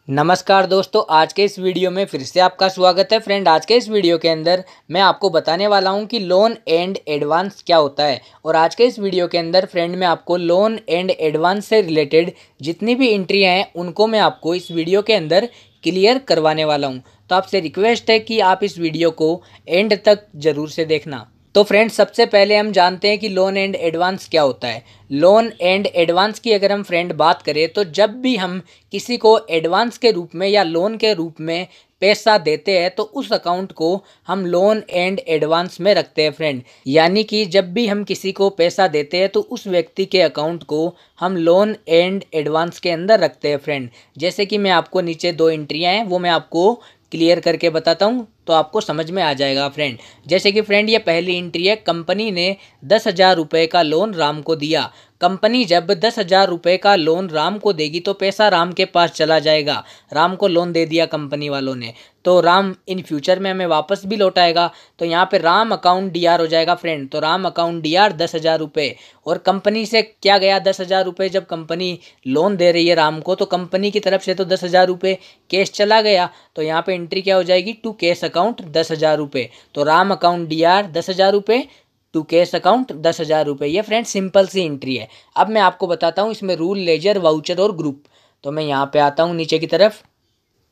नमस्कार दोस्तों, आज के इस वीडियो में फिर से आपका स्वागत है। फ्रेंड, आज के इस वीडियो के अंदर मैं आपको बताने वाला हूं कि लोन एंड एडवांस क्या होता है। और आज के इस वीडियो के अंदर फ्रेंड मैं आपको लोन एंड एडवांस से रिलेटेड जितनी भी एंट्रियां हैं उनको मैं आपको इस वीडियो के अंदर क्लियर करवाने वाला हूं। तो आपसे रिक्वेस्ट है कि आप इस वीडियो को एंड तक ज़रूर से देखना। तो फ्रेंड्स, सबसे पहले हम जानते हैं कि लोन एंड एडवांस क्या होता है। लोन एंड एडवांस की अगर हम फ्रेंड बात करें तो जब भी हम किसी को एडवांस के रूप में या लोन के रूप में पैसा देते हैं तो उस अकाउंट को हम लोन एंड एडवांस में रखते हैं फ्रेंड। यानी कि जब भी हम किसी को पैसा देते हैं तो उस व्यक्ति के अकाउंट को हम लोन एंड एडवांस के अंदर रखते हैं फ्रेंड। जैसे कि मैं आपको नीचे दो एंट्रियां हैं वो मैं आपको क्लियर करके बताता हूँ तो आपको समझ में आ जाएगा फ्रेंड। जैसे कि फ्रेंड ये पहली एंट्री है, कंपनी ने 10,000 रुपये का लोन राम को दिया। कंपनी जब 10,000 रुपये का लोन राम को देगी तो पैसा राम के पास चला जाएगा। राम को लोन दे दिया कंपनी वालों ने तो राम इन फ्यूचर में हमें वापस भी लौटाएगा। तो यहाँ पे राम अकाउंट डीआर हो जाएगा फ्रेंड। तो राम अकाउंट डीआर 10,000 रुपये। और कंपनी से क्या गया 10,000 रुपये। जब कंपनी लोन दे रही है राम को तो कंपनी की तरफ से तो 10,000 रुपये कैश चला गया। तो यहाँ पे एंट्री क्या हो जाएगी, टू कैश अकाउंट 10,000 रुपये। तो राम अकाउंट डीआर 10,000 रुपये, टू कैश अकाउंट 10,000 रुपये। ये फ्रेंड सिंपल सी एंट्री है। अब मैं आपको बताता हूँ इसमें रूल, लेजर, वाउचर और ग्रुप। तो मैं यहाँ पे आता हूँ नीचे की तरफ।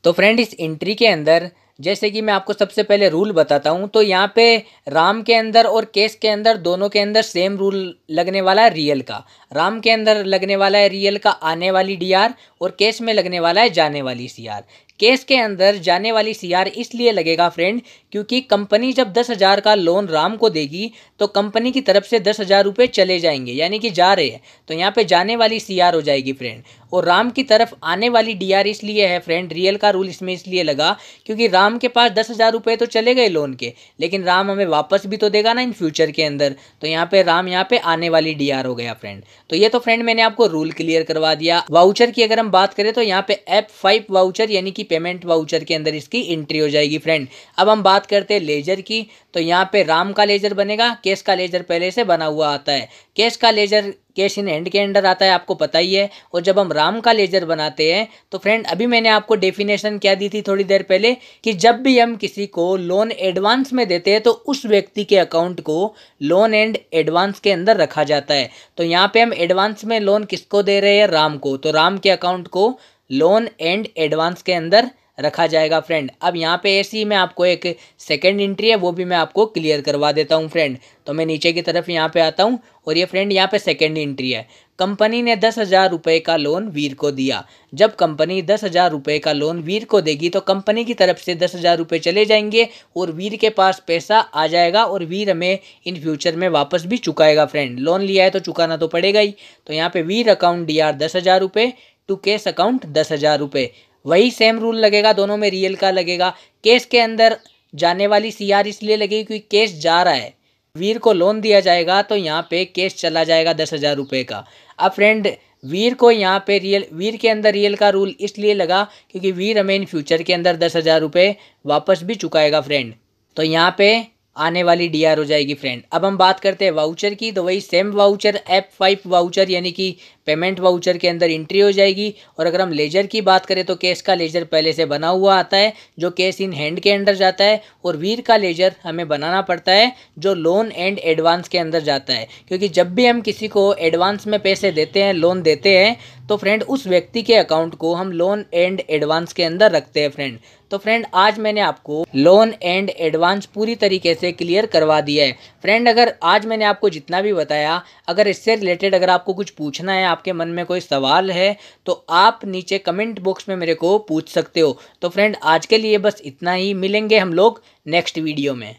तो फ्रेंड इस एंट्री के अंदर जैसे कि मैं आपको सबसे पहले रूल बताता हूँ तो यहाँ पे राम के अंदर और केस के अंदर दोनों के अंदर सेम रूल लगने वाला है रियल का। राम के अंदर लगने वाला है रियल का आने वाली डीआर और केस में लगने वाला है जाने वाली सीआर। केस के अंदर जाने वाली सीआर इसलिए लगेगा फ्रेंड क्योंकि कंपनी जब 10,000 का लोन राम को देगी तो कंपनी की तरफ से 10,000 रुपये चले जाएंगे यानी कि जा रहे हैं। तो यहाँ पे जाने वाली सीआर हो जाएगी फ्रेंड। और राम की तरफ आने वाली डीआर इसलिए है फ्रेंड, रियल का रूल इसमें इसलिए लगा क्योंकि राम के पास 10,000 रुपये तो चले गए लोन के, लेकिन राम हमें वापस भी तो देगा ना इन फ्यूचर के अंदर। तो यहाँ पे राम यहाँ पे आने वाली डीआर हो गया फ्रेंड। तो ये तो फ्रेंड मैंने आपको रूल क्लियर करवा दिया। वाउचर की अगर हम बात करें तो यहाँ पे F5 वाउचर यानी कि पेमेंट वाउचर के अंदर इसकी एंट्री हो जाएगी फ्रेंड। अब हम बात करते हैं लेजर की। तो यहाँ पे राम का लेजर बनेगा, केस का लेजर पहले से बना हुआ आता है। केस का लेजर कैश इन हैंड के अंडर आता है, आपको पता ही है। और जब हम राम का लेजर बनाते हैं तो फ्रेंड अभी मैंने आपको डेफिनेशन क्या दी थी थोड़ी देर पहले कि जब भी हम किसी को लोन एडवांस में देते हैं तो उस व्यक्ति के अकाउंट को लोन एंड एडवांस के अंदर रखा जाता है। तो यहाँ पे हम एडवांस में लोन किसको दे रहे हैं, राम को। तो राम के अकाउंट को लोन एंड एडवांस के अंदर रखा जाएगा फ्रेंड। अब यहाँ पे ऐसी मैं आपको एक सेकंड एंट्री है वो भी मैं आपको क्लियर करवा देता हूँ फ्रेंड। तो मैं नीचे की तरफ यहाँ पे आता हूँ और ये फ्रेंड यहाँ पे सेकंड एंट्री है। कंपनी ने 10,000 रुपये का लोन वीर को दिया। जब कंपनी 10,000 रुपये का लोन वीर को देगी तो कंपनी की तरफ से 10,000 रुपये चले जाएंगे और वीर के पास पैसा आ जाएगा और वीर हमें इन फ्यूचर में वापस भी चुकाएगा फ्रेंड। लोन लिया है तो चुकाना तो पड़ेगा ही। तो यहाँ पे वीर अकाउंट डीआर 10,000 रुपये, टू केस अकाउंट 10,000 रुपये। वही सेम रूल लगेगा, दोनों में रियल का लगेगा। केस के अंदर जाने वाली सीआर इसलिए लगेगी क्योंकि केस जा रहा है, वीर को लोन दिया जाएगा तो यहाँ पे केस चला जाएगा 10,000 रुपये का। अब फ्रेंड वीर को यहाँ पे रियल, वीर के अंदर रियल का रूल इसलिए लगा क्योंकि वीर हमें इन फ्यूचर के अंदर 10,000 रुपये वापस भी चुकाएगा फ्रेंड। तो यहाँ पे आने वाली डीआर हो जाएगी फ्रेंड। अब हम बात करते हैं वाउचर की। तो वही सेम वाउचर F5 वाउचर यानी कि पेमेंट वाउचर के अंदर एंट्री हो जाएगी। और अगर हम लेजर की बात करें तो केस का लेजर पहले से बना हुआ आता है जो केस इन हैंड के अंदर जाता है। और वीर का लेजर हमें बनाना पड़ता है जो लोन एंड एडवांस के अंदर जाता है। क्योंकि जब भी हम किसी को एडवांस में पैसे देते हैं, लोन देते हैं, तो फ्रेंड उस व्यक्ति के अकाउंट को हम लोन एंड एडवांस के अंदर रखते हैं फ्रेंड। तो फ्रेंड आज मैंने आपको लोन एंड एडवांस पूरी तरीके से क्लियर करवा दिया है फ्रेंड। अगर आज मैंने आपको जितना भी बताया, अगर इससे रिलेटेड अगर आपको कुछ पूछना है, आपके मन में कोई सवाल है तो आप नीचे कमेंट बॉक्स में मेरे को पूछ सकते हो। तो फ्रेंड आज के लिए बस इतना ही, मिलेंगे हम लोग नेक्स्ट वीडियो में।